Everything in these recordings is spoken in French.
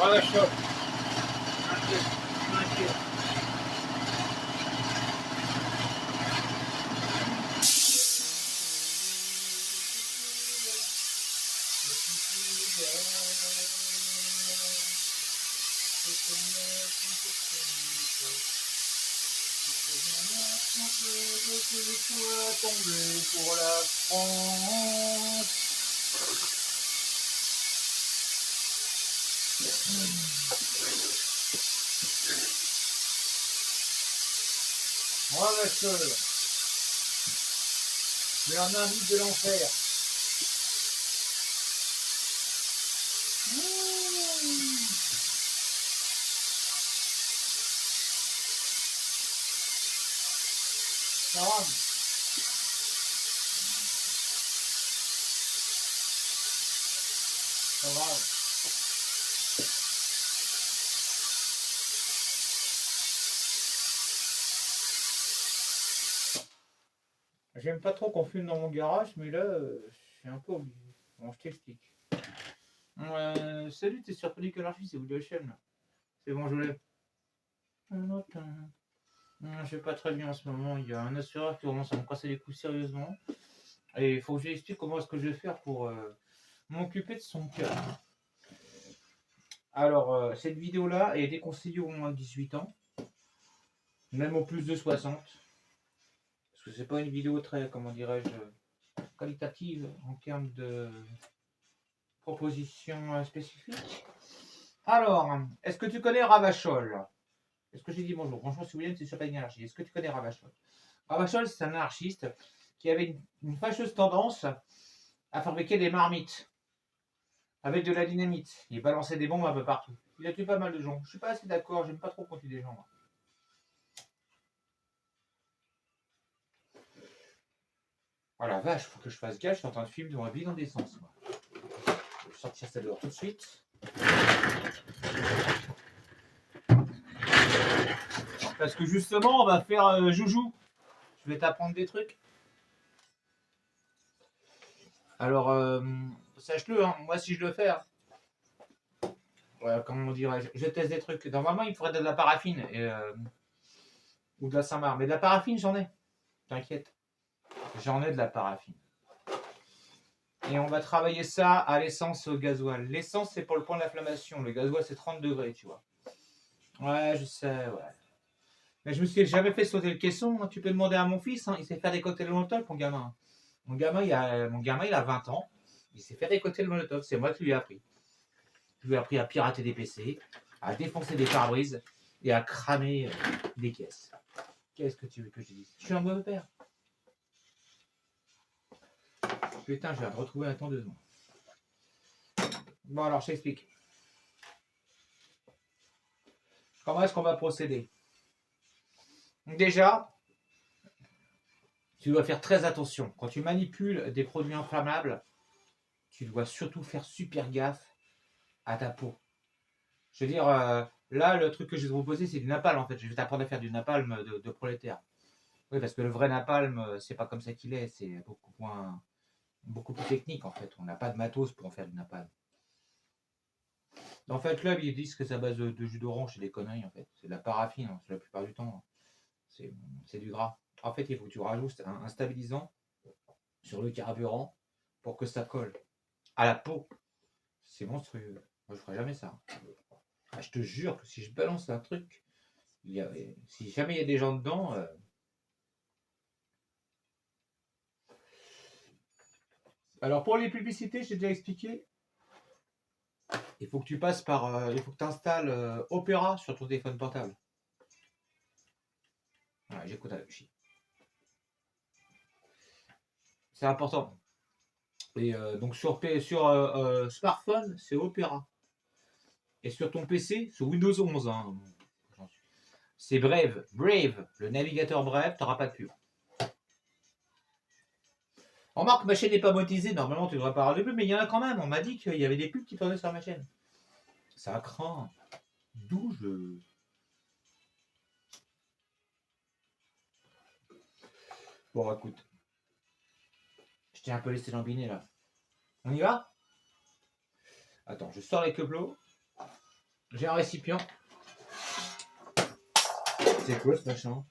Voilà, chaud. T'inquiète. Tomber pour la France. Voilà, seul. Mais un ami de l'enfer. Ça va. Ça va. J'aime pas trop qu'on fume dans mon garage, mais là, je suis un peu obligé. Bon, je t'explique. Salut, t'es sur Panic Anarchy, c'est Woody HM là. C'est bon, je l'ai. Je vais pas très bien en ce moment. Il y a un assureur qui commence à me casser les coups sérieusement. Et il faut que je lui explique comment est-ce que je vais faire pour m'occuper de son cas. Alors, cette vidéo-là est déconseillée au moins de 18 ans, même au plus de 60. Parce que c'est pas une vidéo très, comment dirais-je, qualitative en termes de propositions spécifiques. Alors, est-ce que tu connais Ravachol? Est-ce que j'ai dit bonjour? Bonjour, si William, c'est sur Panic Anarchy. Est-ce que tu connais Ravachol? Ravachol, c'est un anarchiste qui avait une fâcheuse tendance à fabriquer des marmites avec de la dynamite. Il balançait des bombes un peu partout. Il a tué pas mal de gens. Je suis pas assez d'accord, j'aime pas trop qu'on tue des gens. Moi. Oh la vache, faut que je fasse gaffe, je suis en train de filmer dans un bidon d'essence. Moi. Je vais sortir ça dehors tout de suite. Parce que justement, on va faire joujou. Je vais t'apprendre des trucs. Alors, sache-le, hein, moi si je le fais, hein, comment dirais-je, je teste des trucs. Normalement, il me faudrait de la paraffine ou de la Saint-Marc. Mais de la paraffine, j'en ai. T'inquiète. J'en ai de la paraffine. Et on va travailler ça à l'essence au gasoil. L'essence, c'est pour le point d'inflammation. Le gasoil, c'est 30 degrés, tu vois. Ouais, je sais, ouais. Mais je me suis jamais fait sauter le caisson. Hein. Tu peux demander à mon fils. Hein. Il sait faire des cocktails Molotov, mon gamin. Mon gamin, il a 20 ans. Il sait faire des cocktails Molotov. C'est moi qui lui ai appris. Je lui ai appris à pirater des PC, à défoncer des pare-brises et à cramer des caisses. Qu'est-ce que tu veux que je dise? Je suis un mauvais père. Putain, je viens de retrouver un temps de secondes. Bon, alors, je t'explique. Comment est-ce qu'on va procéder? Déjà, tu dois faire très attention. Quand tu manipules des produits inflammables, tu dois surtout faire super gaffe à ta peau. Je veux dire, là, le truc que je vais te proposer, c'est du napalm en fait. Je vais t'apprendre à faire du napalm de prolétaire. Oui, parce que le vrai napalm, c'est pas comme ça qu'il est. C'est beaucoup plus technique en fait. On n'a pas de matos pour en faire du napalm. En fait, là, ils disent que c'est à base de jus d'orange, c'est des conneries en fait. C'est de la paraffine, hein, la plupart du temps. C'est du gras. En fait, il faut que tu rajoutes un stabilisant sur le carburant pour que ça colle à la peau. C'est monstrueux. Moi, je ferai jamais ça. Ah, je te jure que si je balance un truc, si jamais il y a des gens dedans. Alors, pour les publicités, j'ai déjà expliqué. Il faut que tu passes par. Il faut que tu installes Opera sur ton téléphone portable. Voilà, j'écoute avec chi. C'est important. Et donc sur smartphone, c'est Opera. Et sur ton PC, sur Windows 11, hein, c'est Brave. Brave, le navigateur Brave, tu n'auras pas de pub. Remarque, ma chaîne n'est pas monétisée, normalement tu devrais pas avoir de pub, mais il y en a quand même. On m'a dit qu'il y avait des pubs qui tournaient sur ma chaîne. Ça craint. D'où je. Bon, écoute. Je t'ai un peu laissé l'ambiner là. On y va? Attends, je sors les queblos. J'ai un récipient. C'est quoi ce machin?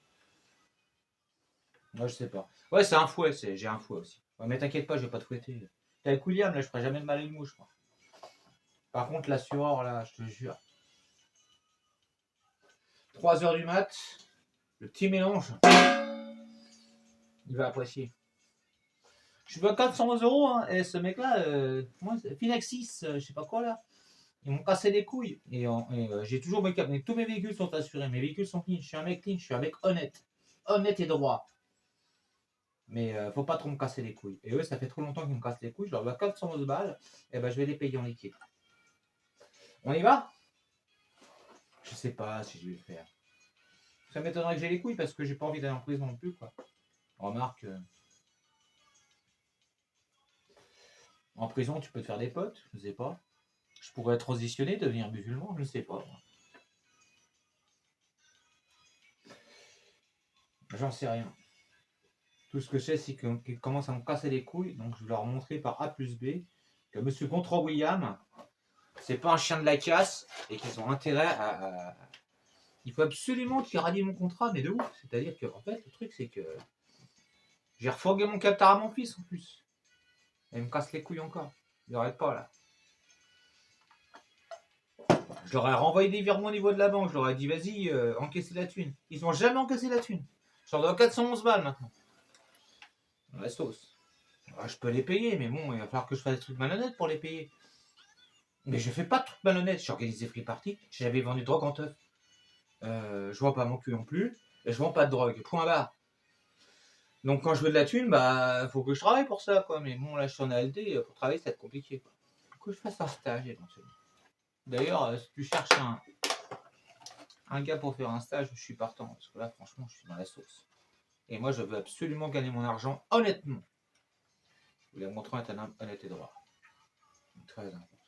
Moi je sais pas. Ouais, c'est un fouet, j'ai un fouet aussi. Ouais, mais t'inquiète pas, je vais pas te fouetter. T'es avec William, là, je ferai jamais de mal à une mouche, moi. Par contre, l'assureur, là, je te jure. 3h du mat, le petit mélange, il va apprécier. Je suis à 400 €, hein, et ce mec-là, Finaxis, je sais pas quoi, là, ils m'ont cassé les couilles. Et, j'ai toujours mes câbles, tous mes véhicules sont assurés, mes véhicules sont clean, je suis un mec clean, je suis un mec honnête. Honnête et droit. Mais faut pas trop me casser les couilles. Et eux, ça fait trop longtemps qu'ils me cassent les couilles, je leur dois 411 balles, et ben je vais les payer en liquide. On y va? Je sais pas si je vais le faire. Ça m'étonnerait que j'ai les couilles parce que j'ai pas envie d'aller en prison non plus, quoi. Remarque, en prison, tu peux te faire des potes, je sais pas. Je pourrais transitionner, devenir musulman, je sais pas. J'en sais rien. Tout ce que je sais, c'est qu'ils commencent à me casser les couilles, donc je vais leur montrer par A plus B que Monsieur Gontran William, c'est pas un chien de la casse et qu'ils ont intérêt à. Il faut absolument qu'ils radient mon contrat, mais de ouf. C'est-à-dire que, en fait, le truc, c'est que j'ai refourgué mon captar à mon fils en plus. Et il me casse les couilles encore. Il n'arrête pas là. Je leur ai renvoyé des virements au niveau de la banque. Je leur ai dit, vas-y, encaissez la thune. Ils n'ont jamais encaissé la thune. Je leur dois 411 balles maintenant. Dans la sauce. Alors, je peux les payer, mais bon, il va falloir que je fasse des trucs malhonnêtes pour les payer. Mais je fais pas de trucs malhonnêtes. J'ai organisé free party. J'avais vendu de drogue en teuf. Je vends pas mon cul non plus. Et je vends pas de drogue. Point barre. Donc quand je veux de la thune, bah faut que je travaille pour ça, quoi. Mais bon, là je suis en ALD, pour travailler ça va être compliqué, quoi. Faut que je fasse un stage éventuellement. D'ailleurs, si tu cherches un gars pour faire un stage, je suis partant. Parce que là, franchement, je suis dans la sauce. Et moi, je veux absolument gagner mon argent honnêtement. Je voulais montrer un homme honnête et droit. Très important.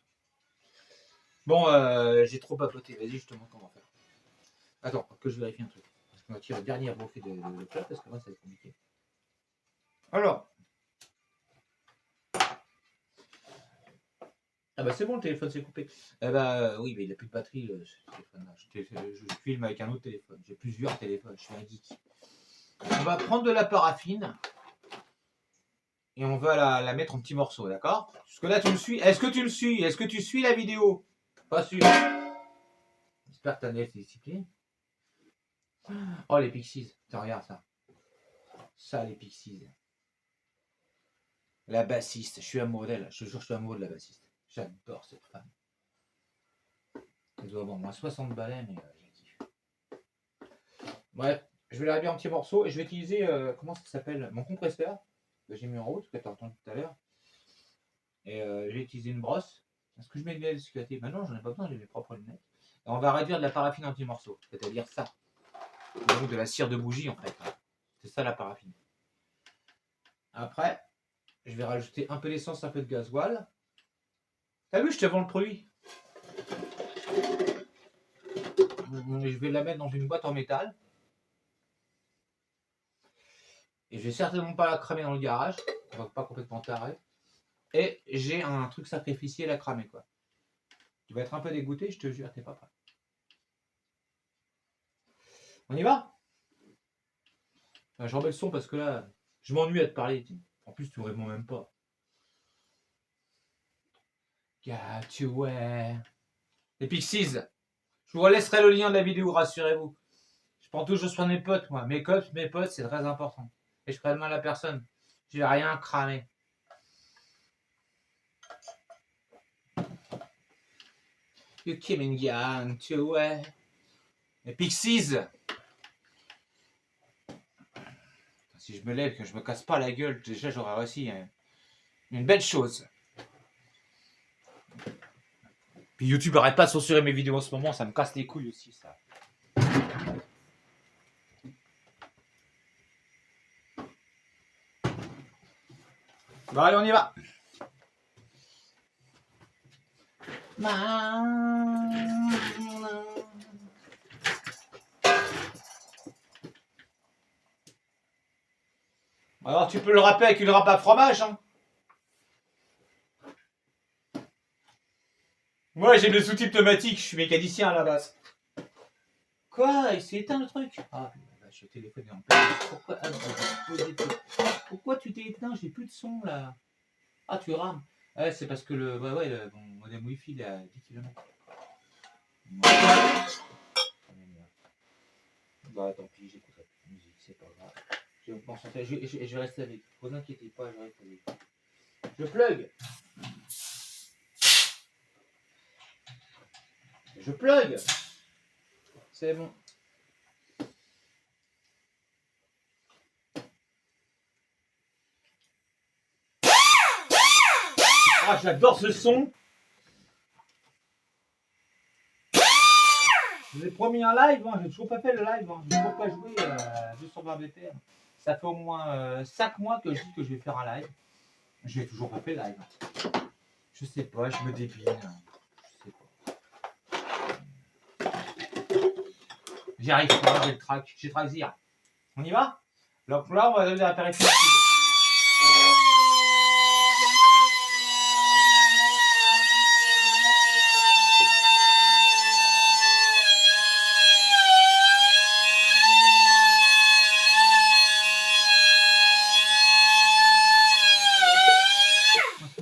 Bon, j'ai trop papoté. Vas-y, je te montre comment faire. Attends, que je vérifie un truc. Parce qu'on va tirer le dernier bouffée de plat, parce que moi, ça va être compliqué. Alors. Ah bah c'est bon, le téléphone s'est coupé. Bah oui, mais il n'a plus de batterie, ce téléphone-là. Je filme avec un autre téléphone. J'ai plusieurs téléphones, je suis un geek. On va prendre de la paraffine et on va la mettre en petits morceaux, d'accord? Parce que là, tu me suis. Est-ce que tu me suis? Est-ce que tu suis la vidéo? Pas sûr. J'espère que ta net est discipline. Oh, les Pixies. Tiens, regarde ça. Ça, les Pixies. La bassiste. Je suis amoureux d'elle. Je te jure, je suis amoureux de la bassiste. J'adore cette femme. Elle doit avoir moins 60 balais, mais j'ai kiffé. Bref, je vais la réduire en petits morceaux et je vais utiliser, comment ça s'appelle, mon compresseur que j'ai mis en route, que tu as entendu tout à l'heure. Et je vais utiliser une brosse. Est-ce que je mets des lunettes de sécurité? Maintenant, j'en ai pas besoin, j'ai mes propres lunettes. Et on va réduire de la paraffine en petits morceaux, c'est-à-dire ça. Donc de la cire de bougie en fait. C'est ça la paraffine. Après, je vais rajouter un peu d'essence, un peu de gasoil. T'as vu, je te vends le produit. Je vais la mettre dans une boîte en métal. Et je vais certainement pas la cramer dans le garage. On va pas complètement taré. Et j'ai un truc sacrificiel à cramer, quoi. Tu vas être un peu dégoûté, je te jure, t'es pas prêt. On y va? Je remets le son parce que là, je m'ennuie à te parler. En plus, tu me réponds même pas. Got you, ouais. Les Pixies. Je vous laisserai le lien de la vidéo, rassurez-vous. Je prends toujours soin de mes potes, moi. Mes potes, c'est très important. Et je ferai de mal à personne. Je vais rien cramer. You came young, tu ouais. Les Pixies. Si je me lève, que je me casse pas la gueule, déjà j'aurais réussi une belle chose. Puis YouTube arrête pas de censurer mes vidéos en ce moment, ça me casse les couilles aussi ça. Bon allez, on y va. Alors tu peux le râper avec une râpe à fromage, hein. Moi, j'ai le sous-type automatique, je suis mécanicien à la base. Quoi? Il s'est éteint le truc? Ah, je suis téléphoné en plein. Pourquoi? Pourquoi tu t'es éteint? J'ai plus de son là. Ah, tu rames. Ouais, c'est parce que mon modem Wi-Fi il est à 10 km. Bah, tant pis, j'écouterai plus de musique, c'est pas grave. Je vais me concentrer, je vais rester avec. Ne vous inquiétez pas, je reste avec. Je plug! Je plug! C'est bon. Ah, j'adore ce son! Je vous ai promis un live, hein. J'ai toujours pas fait le live, hein. J'ai toujours pas joué 220 BPM. Ça fait au moins 5 mois que je dis que je vais faire un live. Je n'ai toujours pas fait le live. Je sais pas, je me débine. Je sais pas. J'y arrive pas, j'ai le track. J'ai track Zir. On y va? Donc là, on va donner l'apéritif.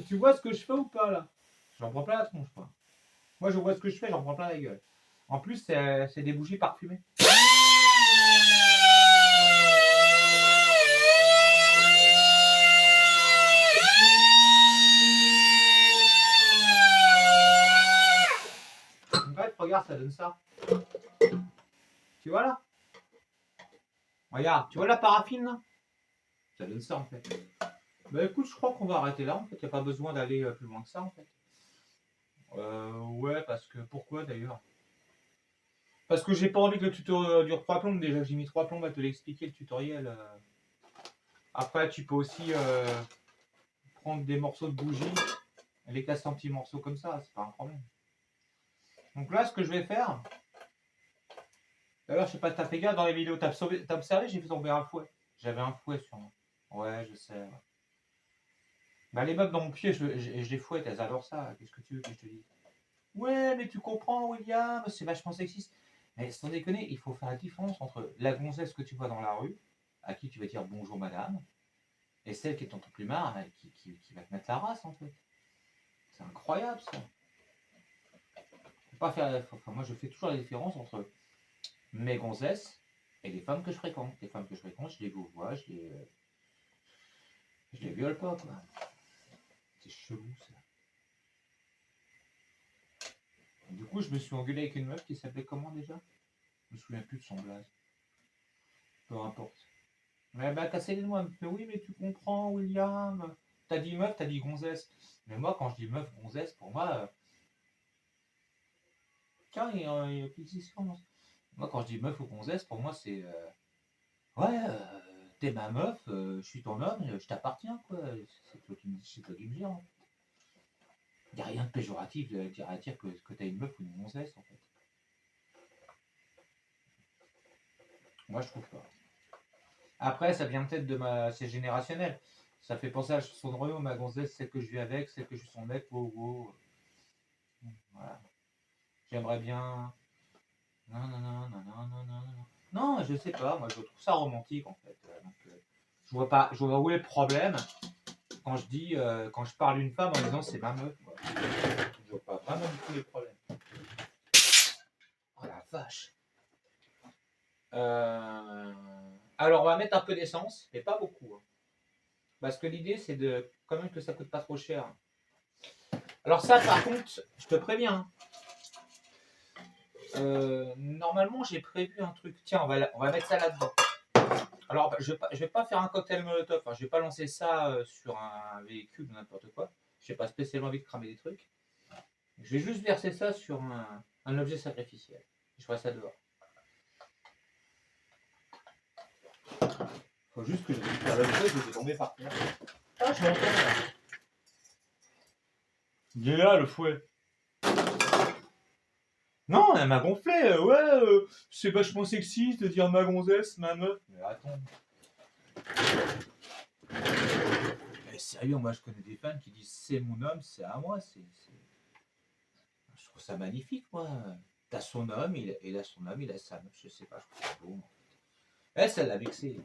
Tu vois ce que je fais ou pas là? J'en prends plein la tronche, quoi. Moi, je vois ce que je fais, j'en prends plein la gueule. En plus, c'est des bougies parfumées. En fait, regarde, ça donne ça. Tu vois là? Regarde, tu vois la paraffine là? Ça donne ça en fait. Bah écoute, je crois qu'on va arrêter là. En fait, il n'y a pas besoin d'aller plus loin que ça en fait. Ouais, parce que pourquoi d'ailleurs? Parce que j'ai pas envie que le tuto dure 3 plombes. Déjà, j'ai mis 3 plombes à te l'expliquer le tutoriel. Après, tu peux aussi prendre des morceaux de bougie et les casser en petits morceaux comme ça, c'est pas un problème. Donc là, ce que je vais faire. D'ailleurs, je sais pas, t'as fait gaffe dans les vidéos, t'as observé, j'ai fait tomber un fouet. J'avais un fouet sur moi. Ouais, je sais. Ouais. Bah, les meufs dans mon pied, je les fouette, elles adorent ça. Qu'est-ce que tu veux que je te dise? Ouais, mais tu comprends, William, c'est vachement sexiste. Mais sans déconner, il faut faire la différence entre la gonzesse que tu vois dans la rue, à qui tu vas dire bonjour madame, et celle qui est en ton plumard, qui va te mettre la race en fait. C'est incroyable ça. Faut pas faire, enfin, moi je fais toujours la différence entre mes gonzesses et les femmes que je fréquente. Les femmes que je fréquente, je les vois, je les viole pas quoi. C'est chelou ça. Du coup, je me suis engueulé avec une meuf qui s'appelait comment déjà? Je me souviens plus de son blaze. Peu importe. Mais elle m'a cassé les doigts. Mais oui, mais tu comprends, William. T'as dit meuf, t'as dit gonzesse. Mais moi, quand je dis meuf, gonzesse, pour moi. Tiens, il y a une différence. Moi, quand je dis meuf ou gonzesse, pour moi, c'est. Ouais, t'es ma meuf, je suis ton homme, je t'appartiens, quoi. C'est toi qui me gères. Il n'y a rien de péjoratif à dire que t'as une meuf ou une gonzesse, en fait. Moi, je trouve pas. Après, ça vient peut-être de ma. C'est générationnel. Ça fait penser à la chanson de Renaud, ma gonzesse, celle que je vis avec, celle que je suis son mec, wow, wow. Voilà. J'aimerais bien. Non, non, non, non, non, non, non, non. Non, je sais pas, moi je trouve ça romantique en fait. Donc, je vois pas, je vois où est le problème quand je dis, quand je parle d'une femme en disant c'est ma meuf. Quoi. Je vois pas vraiment du tout les problèmes. Oh la vache. Alors on va mettre un peu d'essence, mais pas beaucoup. Hein. Parce que l'idée c'est de quand même que ça coûte pas trop cher. Alors ça par contre, je te préviens. Normalement j'ai prévu un truc. Tiens, on va mettre ça là-dedans. Alors je vais pas faire un cocktail molotov. Hein. Je vais pas lancer ça sur un véhicule ou n'importe quoi. Je n'ai pas spécialement envie de cramer des trucs. Je vais juste verser ça sur un objet sacrificiel. Je ferai ça dehors. Faut juste que je récupère le feu, je vais tomber par terre. Ah, je m'entends là. Il est là le fouet. Non, elle m'a gonflé. Ouais, c'est vachement sexiste de dire ma gonzesse, ma meuf. Mais attends. Mais sérieux, moi je connais des fans qui disent c'est mon homme, c'est à moi. Je trouve ça magnifique, moi. T'as son homme, il a son homme, il a sa meuf, je sais pas, je trouve ça beau. Elle, ça l'a vexé.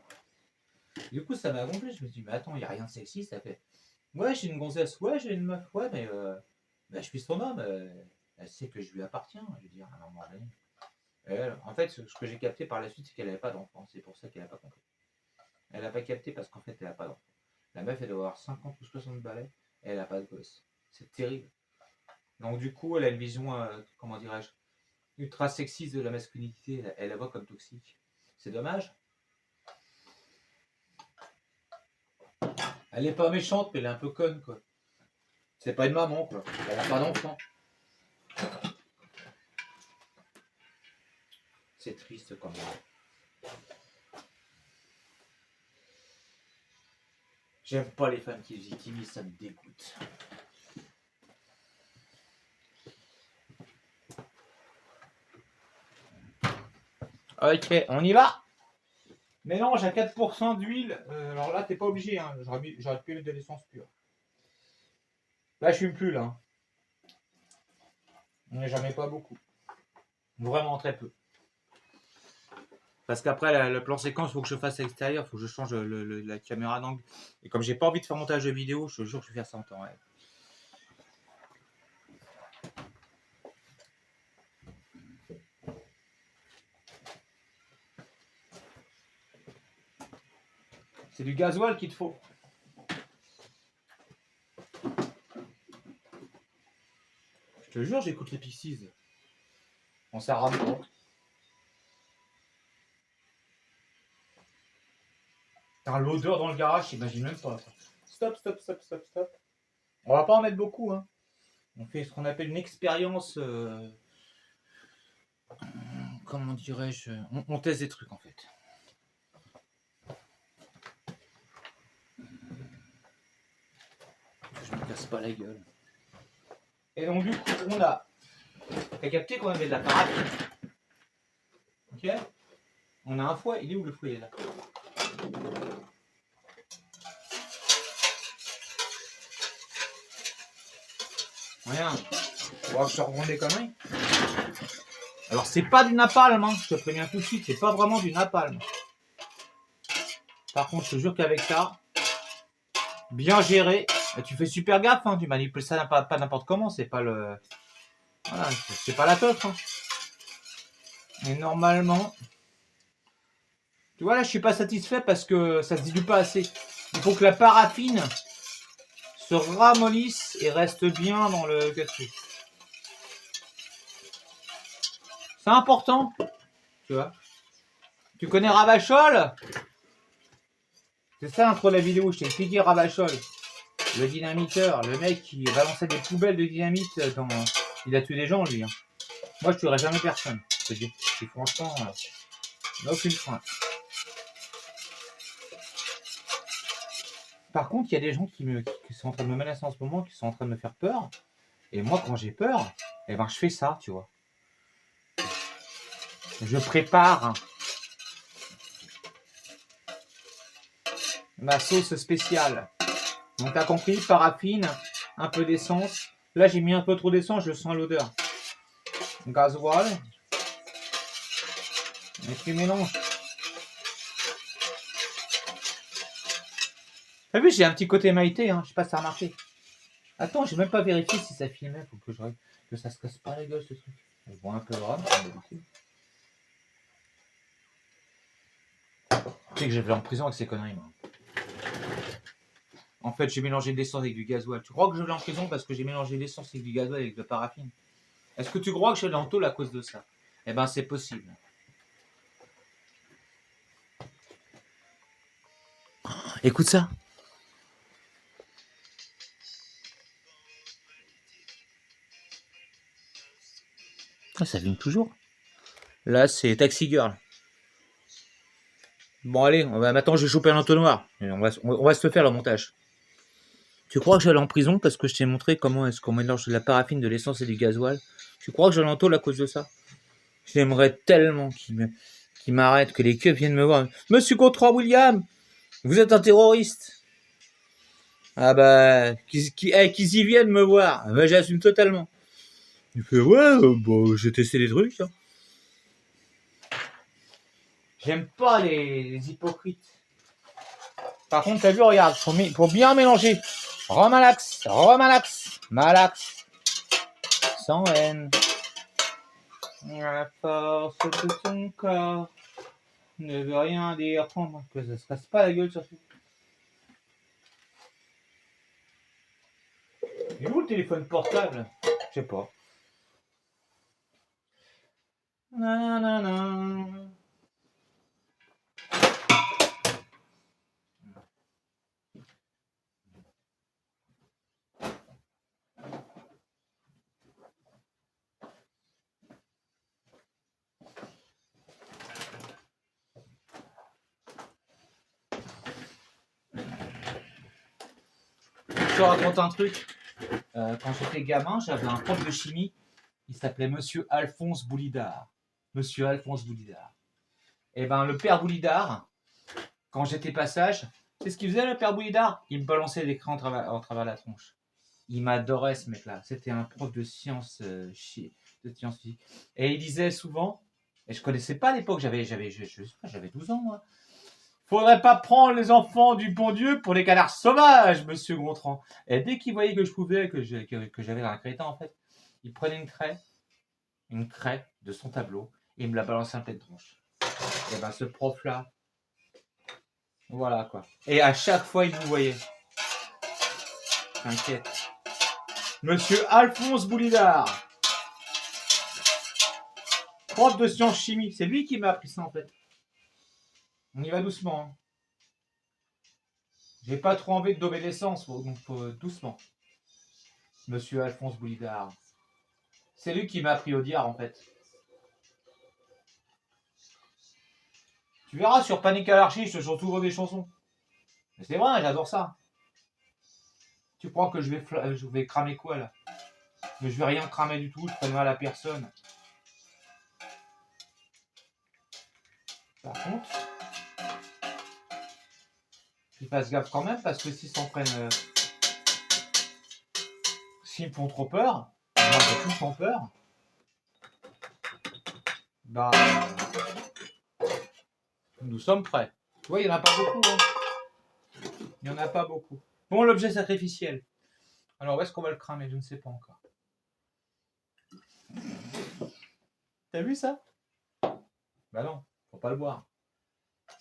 Du coup, ça m'a gonflé. Je me suis dit, mais attends, il n'y a rien de sexy. Ça fait, ouais, j'ai une gonzesse, ouais, j'ai une meuf, ouais, mais bah, je suis son homme. Elle sait que je lui appartiens, je veux dire, à un moment donné. Elle, en fait, ce que j'ai capté par la suite, c'est qu'elle n'avait pas d'enfant. C'est pour ça qu'elle n'a pas compris. Elle n'a pas capté parce qu'en fait, elle n'a pas d'enfant. La meuf, elle doit avoir 50 ou 60 balais et elle n'a pas de gosse. C'est terrible. Donc, du coup, elle a une vision, comment dirais-je, ultra sexiste de la masculinité. Elle la voit comme toxique. C'est dommage. Elle est pas méchante, mais elle est un peu conne, quoi. C'est pas une maman, quoi. Elle a pas d'enfant. C'est triste quand même. J'aime pas les femmes qui victimisent, ça me dégoûte. Ok, on y va. Mélange à 4% d'huile. Alors là, t'es pas obligé, hein. J'aurais pu mettre de l'essence pure. Là, je fume plus, là. Mais j'en mets pas beaucoup. Vraiment très peu. Parce qu'après, le plan séquence, il faut que je fasse à l'extérieur. Il faut que je change la caméra d'angle. Et comme j'ai pas envie de faire montage de vidéo, je te jure que je vais faire ça en temps réel. C'est du gasoil qu'il te faut. Je te jure, j'écoute les Pixies. On s'en rend compte. L'odeur dans le garage, j'imagine même pas. Stop. On va pas en mettre beaucoup, hein. On fait ce qu'on appelle une expérience. Comment dirais-je, on teste des trucs en fait. Je me casse pas la gueule. Et donc du coup, on a. T'as capté qu'on avait de la paraffine. Ok. On a un foie. Il est où le foie? Il est là. Regarde. On va se revendre des conneries. Alors c'est pas du napalm, hein. Je te préviens tout de suite, c'est pas vraiment du napalm. Par contre, je te jure qu'avec ça, bien géré, tu fais super gaffe, hein. Tu manipules ça pas n'importe comment, c'est pas le. Voilà, c'est pas la teuf, hein. Mais normalement. Tu vois là, je suis pas satisfait parce que ça se dilue pas assez. Il faut que la paraffine se ramollisse et reste bien dans le truc. C'est important, tu vois. Tu connais Ravachol? C'est ça l'intro de la vidéo, je t'ai expliqué Ravachol. Le dynamiteur, le mec qui balançait des poubelles de dynamite dans... Il a tué des gens, lui. Hein. Moi, je tuerais jamais personne. Je te dis, franchement, aucune crainte. Par contre, il y a des gens qui sont en train de me menacer en ce moment, qui sont en train de me faire peur. Et moi, quand j'ai peur, eh ben, je fais ça, tu vois. Je prépare ma sauce spéciale. Donc, t'as compris, paraffine, un peu d'essence. Là, j'ai mis un peu trop d'essence, je sens l'odeur. Gasoil. Et tu mélanges. T'as vu, j'ai un petit côté Maïté, hein. Je sais pas si ça a remarqué. Attends, j'ai même pas vérifié si ça filmait. Faut que ça se casse pas la gueule, ce truc. Je bois un peu de rhum, comme d'habitude. Tu sais que je vais en prison avec ces conneries, moi. En fait, j'ai mélangé de l'essence avec du gasoil. Tu crois que je vais en prison parce que j'ai mélangé de l'essence avec du gasoil avec de la paraffine? Est-ce que tu crois que je vais en tôle à cause de ça? Eh ben, c'est possible. Écoute ça. Ah, ça filme toujours. Là, c'est Taxi Girl. Bon, allez, maintenant, je vais choper un entonnoir. On va se faire le montage. Tu crois que je vais aller en prison parce que je t'ai montré comment est-ce qu'on mélange de la paraffine, de l'essence et du gasoil? Tu crois que je vais en tôle à cause de ça? J'aimerais tellement qu'il m'arrête, que les keufs viennent me voir. Monsieur Contrat William, vous êtes un terroriste. Ah bah, qu'ils y viennent me voir. Bah, j'assume totalement. Il fait ouais, bon, j'ai testé des trucs. Hein. J'aime pas les hypocrites. Par contre, t'as vu, regarde, faut bien mélanger. Remalax, malax, sans haine. La force de ton corps ne veut rien dire. Que ça se passe pas la gueule surtout. Il est où le téléphone portable? Je sais pas. Nanana. Je te raconte un truc. Quand j'étais gamin, j'avais un prof de chimie. Il s'appelait Monsieur Alphonse Boulidard. Monsieur Alphonse Boulidard. Et ben le père Boulidard, quand j'étais passage, c'est ce qu'il faisait le père Boulidard. Il me balançait des crayons en travers la tronche. Il m'adorait ce mec-là. C'était un prof de sciences physiques. Et il disait souvent, et je connaissais pas à l'époque, j'avais 12 ans moi. Faudrait pas prendre les enfants du bon Dieu pour des canards sauvages, monsieur Gontran. Et dès qu'il voyait que je pouvais, que j'avais un crétin en fait, il prenait une craie de son tableau et il me la balançait en pleine tronche. Et ben ce prof-là, voilà quoi. Et à chaque fois il nous voyait. T'inquiète. Monsieur Alphonse Boulidard, prof de sciences chimie, c'est lui qui m'a appris ça en fait. On y va doucement. Hein. J'ai pas trop envie de dober l'essence, donc doucement. Monsieur Alphonse Boulidard. C'est lui qui m'a appris au diable en fait. Tu verras sur Panic Anarchy, je te chante souvent des chansons. Mais c'est vrai, j'adore ça. Tu crois que je vais cramer quoi là? Mais je vais rien cramer du tout, je prends mal à personne. Par contre, ils fassent gaffe quand même parce que s'ils s'en prennent. S'ils me font trop peur, moi j'ai tout le temps peur. Bah. Nous sommes prêts. Tu vois, il n'y en a pas beaucoup. Hein. Il n'y en a pas beaucoup. Bon, l'objet sacrificiel. Alors, où est-ce qu'on va le cramer? Je ne sais pas encore. T'as vu ça? Bah non, faut pas le boire.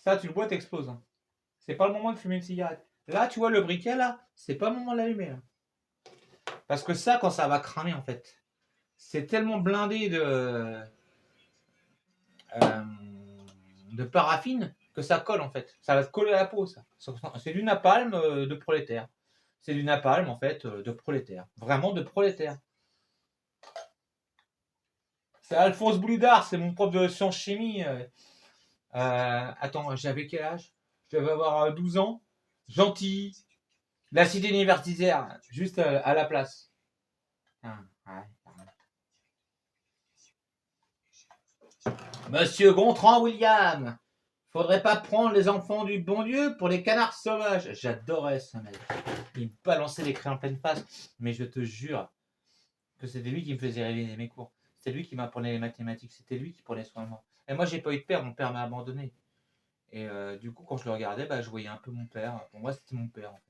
Ça, tu le bois, t'exploses. Hein. C'est pas le moment de fumer une cigarette. Là, tu vois le briquet, là, c'est pas le moment de l'allumer. Là. Parce que ça, quand ça va cramer, en fait, c'est tellement blindé de paraffine que ça colle, en fait. Ça va te coller à la peau, ça. C'est du napalm de prolétaire. C'est du napalm, en fait, de prolétaire. Vraiment de prolétaire. C'est Alphonse Boulidard, c'est mon prof de sciences chimie. Attends, j'avais quel âge? Je devais avoir 12 ans. Gentil. La cité universitaire, juste à la place. Monsieur Gontran William, faudrait pas prendre les enfants du bon Dieu pour les canards sauvages. J'adorais ce mec. Il me balançait les crayons en pleine face. Mais je te jure que c'était lui qui me faisait réviser mes cours. C'était lui qui m'apprenait les mathématiques. C'était lui qui prenait soin de moi. Et moi, j'ai pas eu de père. Mon père m'a abandonné. Et du coup, quand je le regardais, bah, je voyais un peu mon père. Pour moi, c'était mon père en fait.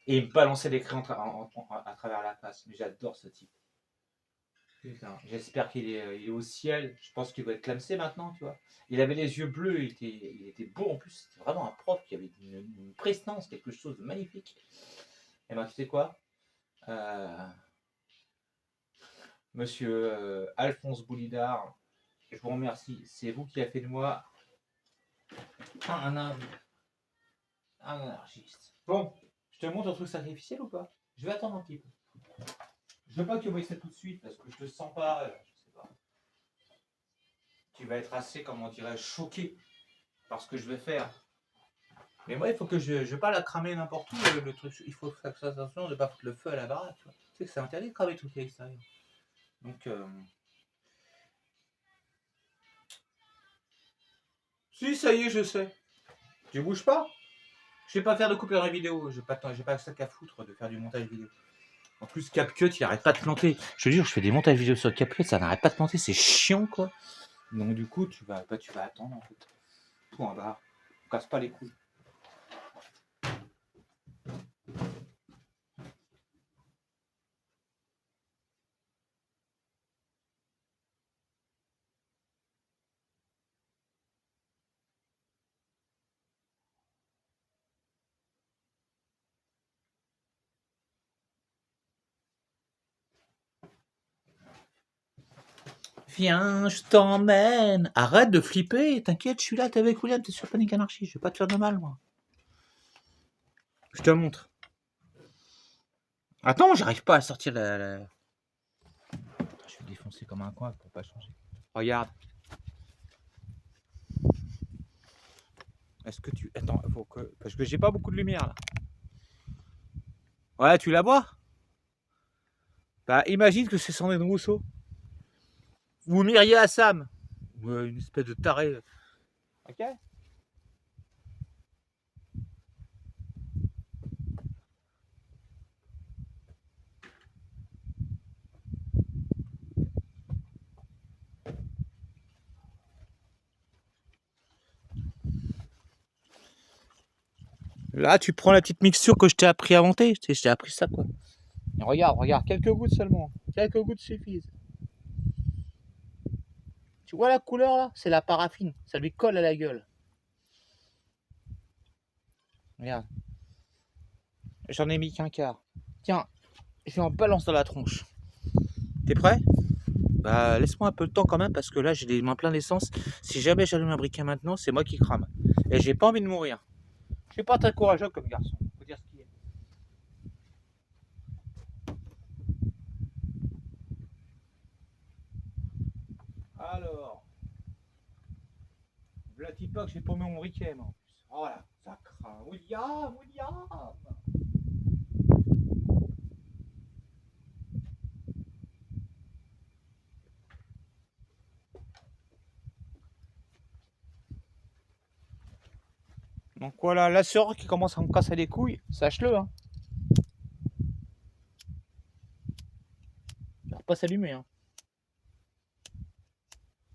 Et il me balançait les crayons à travers la face. Mais j'adore ce type. Putain, j'espère qu'il est au ciel. Je pense qu'il doit être clamsé maintenant, tu vois. Il avait les yeux bleus, il était beau en plus. C'était vraiment un prof qui avait une prestance, quelque chose de magnifique. Et ben, tu sais quoi Monsieur Alphonse Boulidard, je vous remercie. C'est vous qui avez fait de moi un anarchiste. Bon, je te montre un truc sacrificiel ou pas? Je vais attendre un petit peu. Je veux pas que tu voyes ça tout de suite parce que je te sens pas, je sais pas. Tu vas être assez, comment dirais choqué par ce que je vais faire. Mais moi, il faut que je vais pas la cramer n'importe où, le truc. Il faut faire attention de ne pas foutre le feu à la baraque. Tu sais que c'est interdit de cramer tout à l'extérieur. Donc, si, ça y est, je sais. Tu bouges pas? Je vais pas faire de coupure vidéo. J'ai pas ça qu'à foutre de faire du montage vidéo. En plus, CapCut, il arrête pas de planter. Je te jure, je fais des montages vidéo sur CapCut, ça n'arrête pas de planter. C'est chiant, quoi. Donc, du coup, tu vas attendre, en fait. Point barre. Casse pas les couilles. Viens, je t'emmène. Arrête de flipper. T'inquiète, je suis là, t'es avec William, t'es sur Panic Anarchy. Je vais pas te faire de mal, moi. Je te montre. Attends, j'arrive pas à sortir la... Je vais défoncer comme un coin pour pas changer. Regarde. Est-ce que tu... Attends, faut que... parce que j'ai pas beaucoup de lumière, là. Ouais, tu la vois? Bah, imagine que c'est Sandrine Rousseau. Ou Myriam Assam. Ou une espèce de taré. Ok? Là, tu prends la petite mixture que je t'ai appris à monter. Je t'ai appris ça, quoi. Et regarde, quelques gouttes seulement. Quelques gouttes suffisent. Tu vois la couleur, là? C'est la paraffine. Ça lui colle à la gueule. Regarde. J'en ai mis qu'un quart. Tiens, je en balance dans la tronche. T'es prêt? Bah, laisse-moi un peu de temps quand même, parce que là, j'ai les mains pleines d'essence. Si jamais j'allume un briquet maintenant, c'est moi qui crame. Et j'ai pas envie de mourir. Je suis pas très courageux comme garçon. Faut dire ce qu'il est. Alors, voilà, dis pas que j'ai paumé mon briquet, moi, en plus. Oh là, ça craint. William. Donc voilà, la sœur qui commence à me casser les couilles, sache-le, hein. Il va pas s'allumer, hein.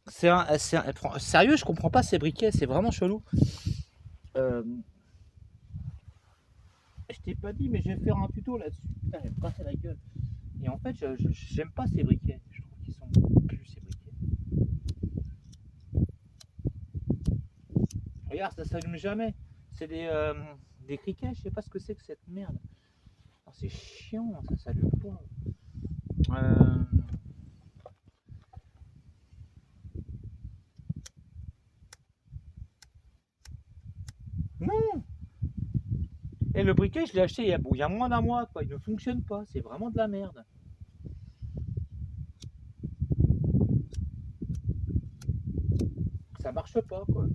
Sérieux, je comprends pas ces briquets, c'est vraiment chelou. Je t'ai pas dit, mais je vais faire un tuto là-dessus. Putain, je vais me casser la gueule. Et en fait, j'aime pas ces briquets. Je trouve qu'ils sont plus ces briquets. Regarde, ça s'allume jamais. C'est des criquets, je sais pas ce que c'est que cette merde. Oh, c'est chiant, ça s'allume pas. Non. Et le briquet, je l'ai acheté il y a moins d'un mois, quoi. Il ne fonctionne pas, c'est vraiment de la merde. Ça marche pas, quoi.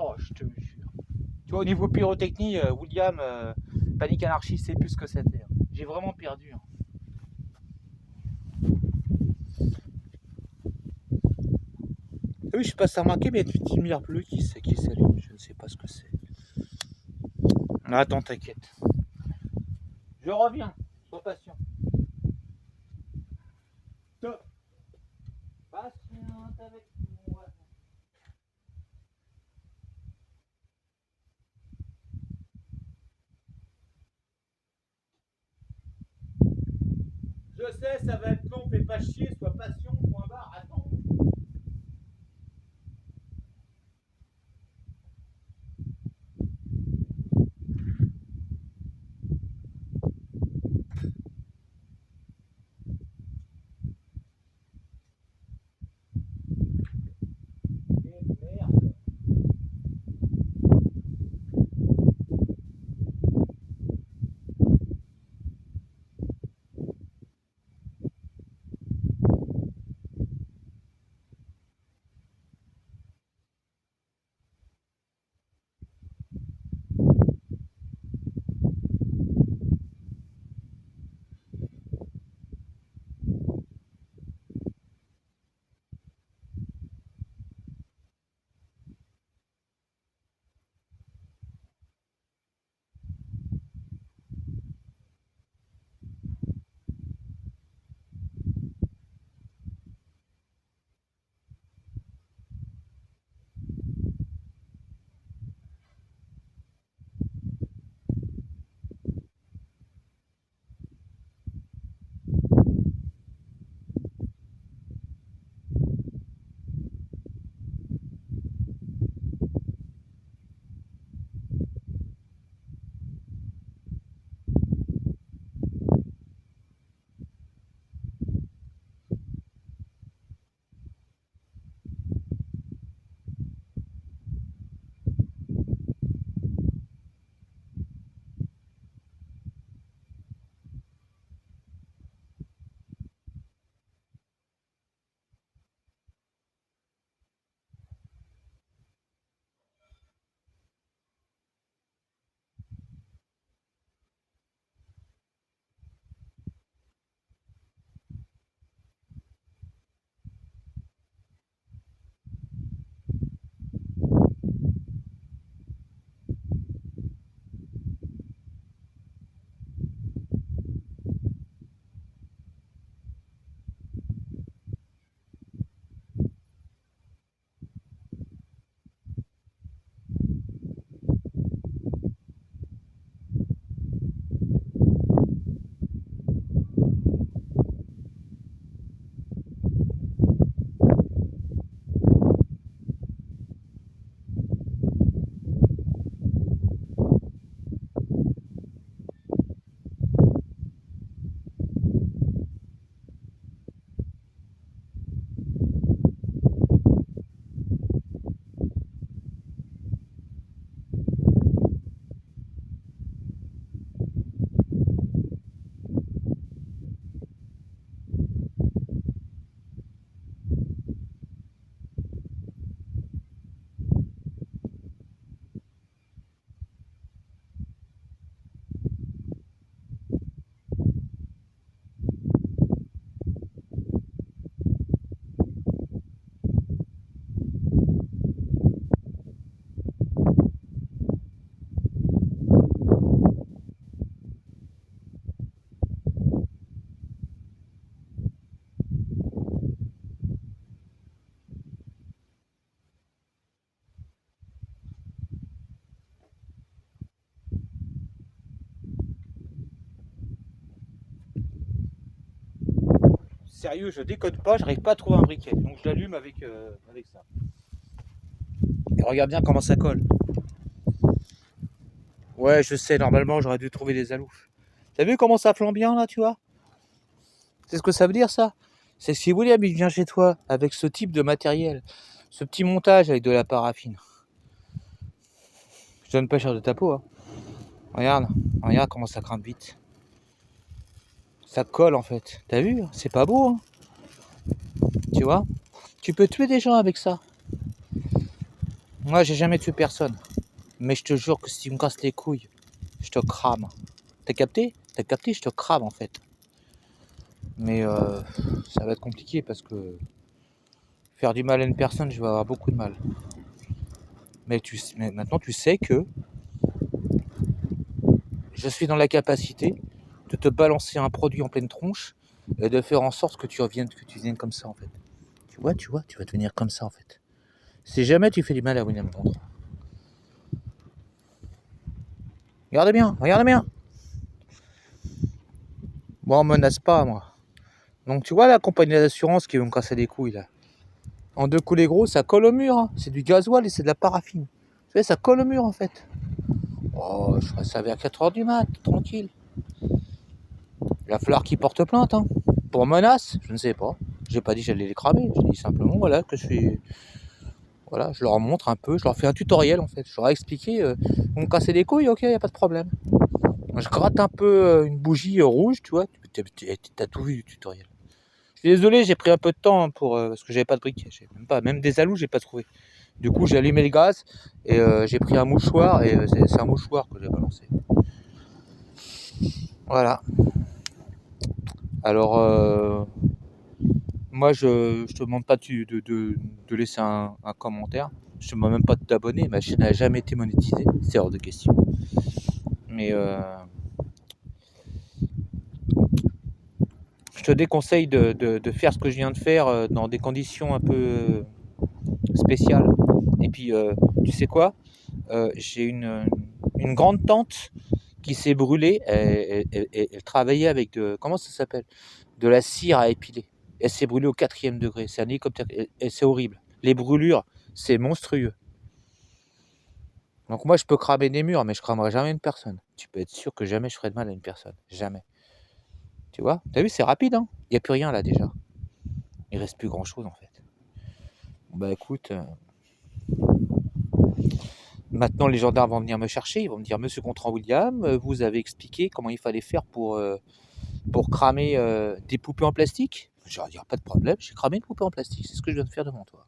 Oh, je te jure. Tu vois, au niveau pyrotechnie, William, Panic Anarchy, c'est plus ce que c'était. J'ai vraiment perdu. Hein. Ah oui, je sais pas si t'as remarqué, mais il y a une petite lumière bleue qui s'allume. Je ne sais pas ce que c'est. Attends, t'inquiète. Je reviens. Sois patient. Stop. Patiente avec moi. Je sais, ça va être long, fais pas chier, sois patient, point barre, attends. Merde. Sérieux, je décode pas, j'arrive pas à trouver un briquet. Donc je l'allume avec ça. Et regarde bien comment ça colle. Ouais, je sais, normalement j'aurais dû trouver des aloufs. T'as vu comment ça flambe bien là, tu vois? C'est ce que ça veut dire ça? C'est que si William il vient chez toi avec ce type de matériel, ce petit montage avec de la paraffine, je donne pas cher de ta peau, hein. Regarde comment ça grimpe vite. Ça colle en fait. T'as vu? C'est pas beau, hein? Tu vois? Tu peux tuer des gens avec ça. Moi j'ai jamais tué personne. Mais je te jure que si tu me casses les couilles, je te crame. T'as capté? T'as capté? Je te crame en fait. Mais ça va être compliqué parce que faire du mal à une personne, je vais avoir beaucoup de mal. Mais maintenant tu sais que je suis dans la capacité de te balancer un produit en pleine tronche et de faire en sorte que tu viennes comme ça en fait. Tu vois, tu vas devenir comme ça en fait. Si jamais tu fais du mal à William Gontran. Regardez bien. Bon, on menace pas moi. Donc tu vois la compagnie d'assurance qui veut me casser les couilles là. En 2 coups les gros, ça colle au mur, hein. C'est du gasoil et c'est de la paraffine. Tu sais, ça colle au mur en fait. Oh, je ferai ça vers 4h du mat, tranquille. Il va falloir qu'ils portent plainte, hein. Pour menace, je ne sais pas. J'ai pas dit que j'allais les cramer. J'ai dit simplement voilà que je suis. Voilà, je leur montre un peu, je leur fais un tutoriel en fait. Je leur ai expliqué, vous me cassez les couilles, ok, y a pas de problème. Je gratte un peu une bougie rouge, tu vois. T'as tout vu du tutoriel. Je suis désolé, j'ai pris un peu de temps hein, parce que j'avais pas de briquet. Même des alous, j'ai pas trouvé. Du coup, j'ai allumé le gaz et j'ai pris un mouchoir et c'est un mouchoir que j'ai balancé. Voilà. Alors, moi, je te demande pas de laisser un commentaire. Je te demande même pas de t'abonner. Ma chaîne n'a jamais été monétisée. C'est hors de question. Mais je te déconseille de faire ce que je viens de faire dans des conditions un peu spéciales. Et puis, tu sais quoi? J'ai une grande tante qui s'est brûlée. Elle travaillait avec comment ça s'appelle? De la cire à épiler. Elle s'est brûlée au 4e degré. C'est un hélicoptère. Et c'est horrible. Les brûlures, c'est monstrueux. Donc moi, je peux cramer des murs, mais je cramerai jamais une personne. Tu peux être sûr que jamais je ferai de mal à une personne. Jamais. Tu vois? T'as vu, c'est rapide, hein? Il n'y a plus rien là déjà. Il reste plus grand-chose en fait. Bah écoute, maintenant les gendarmes vont venir me chercher. Ils vont me dire, Monsieur Gontran William, vous avez expliqué comment il fallait faire pour cramer des poupées en plastique? Je leur dire, pas de problème, j'ai cramé une poupée en plastique. C'est ce que je viens de faire devant toi.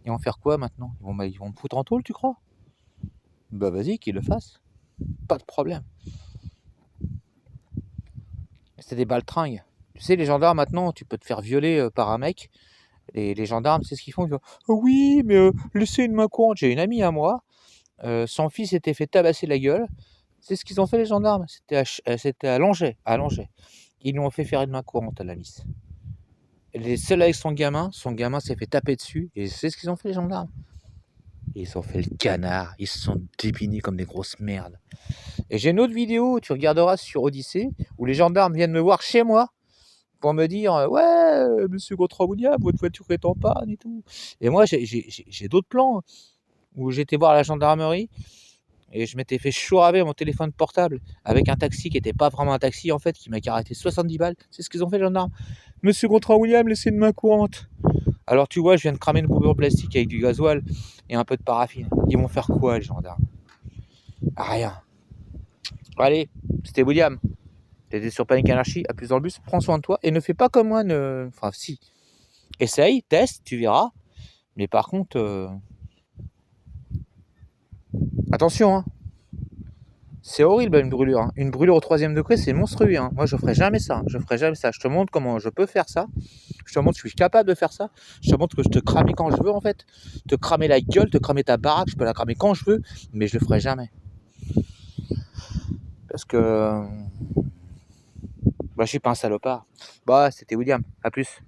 Ils vont faire quoi maintenant? Ils vont me foutre en tôle, tu crois? Bah vas-y, qu'ils le fassent. Pas de problème. C'est des baltringues. Tu sais, les gendarmes maintenant, tu peux te faire violer par un mec. Les gendarmes, c'est ce qu'ils font. Ils disent, oh oui, mais laissez une main courante. J'ai une amie à moi. Son fils s'était fait tabasser la gueule. C'est ce qu'ils ont fait les gendarmes. C'était à Langeais. Ils lui ont fait faire une main courante à la miss. Elle est seule avec son gamin s'est fait taper dessus. Et c'est ce qu'ils ont fait les gendarmes. Ils ont fait le canard. Ils se sont dépinés comme des grosses merdes. Et j'ai une autre vidéo, tu regarderas sur Odyssée, où les gendarmes viennent me voir chez moi pour me dire ouais, Monsieur Gontran William, votre voiture est en panne et tout. Et moi, j'ai d'autres plans où j'étais voir la gendarmerie et je m'étais fait chouraver mon téléphone portable avec un taxi qui n'était pas vraiment un taxi en fait, qui m'a arrêté 70 balles. C'est ce qu'ils ont fait les gendarmes. Monsieur Gontran William, laissez une main courante. Alors tu vois, je viens de cramer une poubelle en plastique avec du gasoil et un peu de paraffine. Ils vont faire quoi les gendarmes? Rien. Allez, c'était William. T'étais sur Panic Anarchy, à plus dans le bus, prends soin de toi et ne fais pas comme moi. Enfin, si. Essaye, teste, tu verras. Mais par contre, attention, hein. C'est horrible une brûlure. Hein. Une brûlure au 3e degré, c'est monstrueux. Hein. Moi, je ferai jamais ça. Je te montre comment je peux faire ça. Je te montre que je suis capable de faire ça. Je te montre que je te crame quand je veux, en fait. Te cramer la gueule, te cramer ta baraque, je peux la cramer quand je veux, mais je le ferai jamais. Parce que... Bah, je suis pas un salopard. Bah, c'était William. À plus.